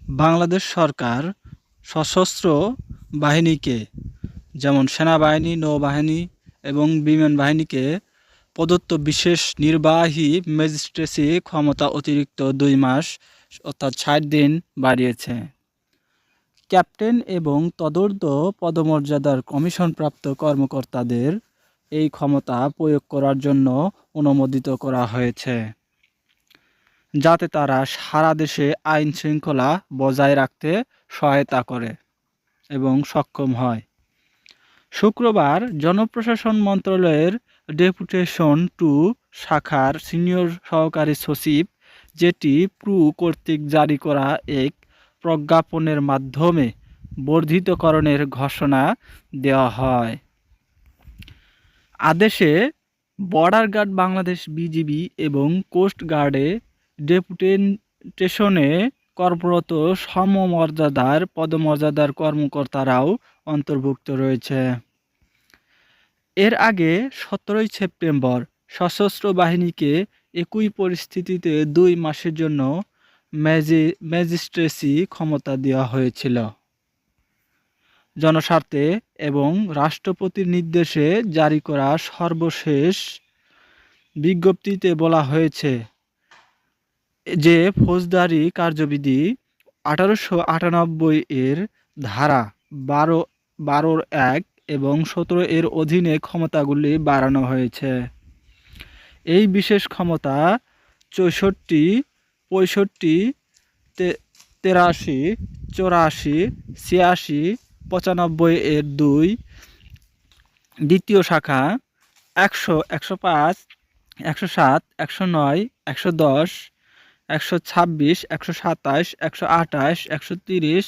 বাংলাদেশ সরকার সশস্ত্র বাহিনীকে যেমন সেনাবাহিনী, নৌবাহিনী এবং বিমান বাহিনীকে প্রদত্ত বিশেষ নির্বাহী ম্যাজিস্ট্রেসি ক্ষমতা অতিরিক্ত ২ মাস অর্থাৎ ৬০ দিন বাড়িয়েছে। ক্যাপ্টেন এবং তদূর্ধ্ব পদমর্যাদার কমিশনপ্রাপ্ত কর্মকর্তাদের এই ক্ষমতা প্রয়োগ করার জন্য অনুমোদিত করা হয়েছে, যাতে তারা সারা দেশে আইন শৃঙ্খলা বজায় রাখতে সহায়তা করে এবং সক্ষম হয়। শুক্রবার জনপ্রশাসন মন্ত্রণালয়ের ডেপুটেশন টু শাখার সিনিয়র সহকারী সচিব জেটি প্রু কর্তৃক জারি করা এক প্রজ্ঞাপনের মাধ্যমে বর্ধিতকরণের ঘোষণা দেওয়া হয়। আদেশে বর্ডার গার্ড বাংলাদেশ, বিজিবি এবং কোস্ট গার্ডে ডেপুটেশনে কর্মরত সমমর্যাদার পদমর্যাদার কর্মকর্তারাও অন্তর্ভুক্ত রয়েছে। এর আগে ১৭ সেপ্টেম্বর সশস্ত্র বাহিনীকে একই পরিস্থিতিতে ২ মাসের জন্য ম্যাজিস্ট্রেসি ক্ষমতা দেওয়া হয়েছিল। জনস্বার্থে এবং রাষ্ট্রপতির নির্দেশে জারি করা সর্বশেষ বিজ্ঞপ্তিতে বলা হয়েছে যে ফৌজদারি কার্যবিধি ১৮৯৮ এর ধারা ১২(১) এবং ১৭ এর অধীনে ক্ষমতাগুলি বাড়ানো হয়েছে। এই বিশেষ ক্ষমতা ৬৪, ৬৫, ৮৩, ৮৪, ৮৬, ৯৫ এর ২ দ্বিতীয় শাখা, ১০০, ১০৫, ১০৭, ১০৯, ১১০, ১২৬, ১২৭, ১২৮, ১৩০,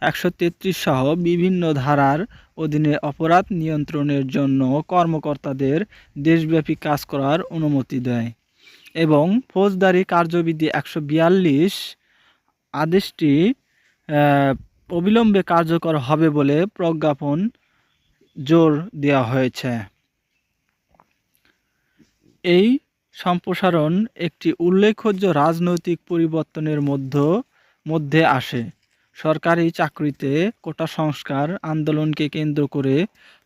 ১৩৩ সহ বিভিন্ন ধারার অধীনে অপরাধ নিয়ন্ত্রণের জন্য কর্মকর্তাদের দেশব্যাপী কাজ করার অনুমতি দেয় এবং ফৌজদারি কার্যবিধি ১৪২ আদেশটি অবিলম্বে কার্যকর হবে বলে প্রজ্ঞাপন জোর দেওয়া হয়েছে। এই সম্প্রসারণ একটি উল্লেখযোগ্য রাজনৈতিক পরিবর্তনের মধ্যে আসে। সরকারি চাকরিতে কোটা সংস্কার আন্দোলনকে কেন্দ্র করে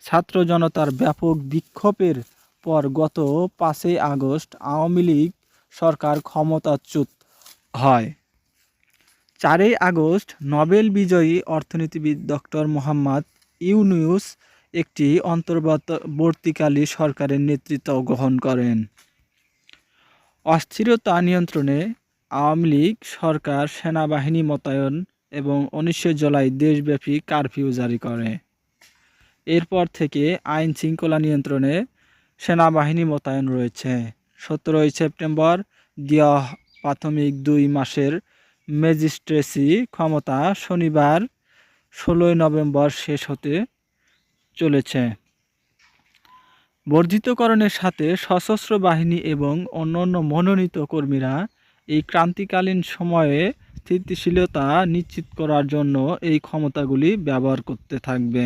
ছাত্র জনতার ব্যাপক বিক্ষোভের পর গত ৫ই আগস্ট আওয়ামী লীগ সরকার ক্ষমতাচ্যুত হয়। ৪ই আগস্ট নোবেল বিজয়ী অর্থনীতিবিদ ডক্টর মোহাম্মদ ইউনূস একটি অন্তর্বর্তীকালী সরকারের নেতৃত্ব গ্রহণ করেন। অস্থিরতা নিয়ন্ত্রণে আওয়ামী লীগ সরকার সেনাবাহিনী মোতায়েন এবং ১৯ জুলাই দেশব্যাপী কারফিউ জারি করে। এরপর থেকে আইন শৃঙ্খলা নিয়ন্ত্রণে সেনাবাহিনী মোতায়েন রয়েছে। ১৭ সেপ্টেম্বর দেওয়া প্রাথমিক ২ মাসের ম্যাজিস্ট্রেসি ক্ষমতা শনিবার ১৬ নভেম্বর শেষ হতে চলেছে। বর্ধিতকরণের সাথে সশস্ত্র বাহিনী এবং অন্যান্য মনোনীত কর্মীরা এই ক্রান্তিকালীন সময়ে স্থিতিশীলতা নিশ্চিত করার জন্য এই ক্ষমতাগুলি ব্যবহার করতে থাকবে।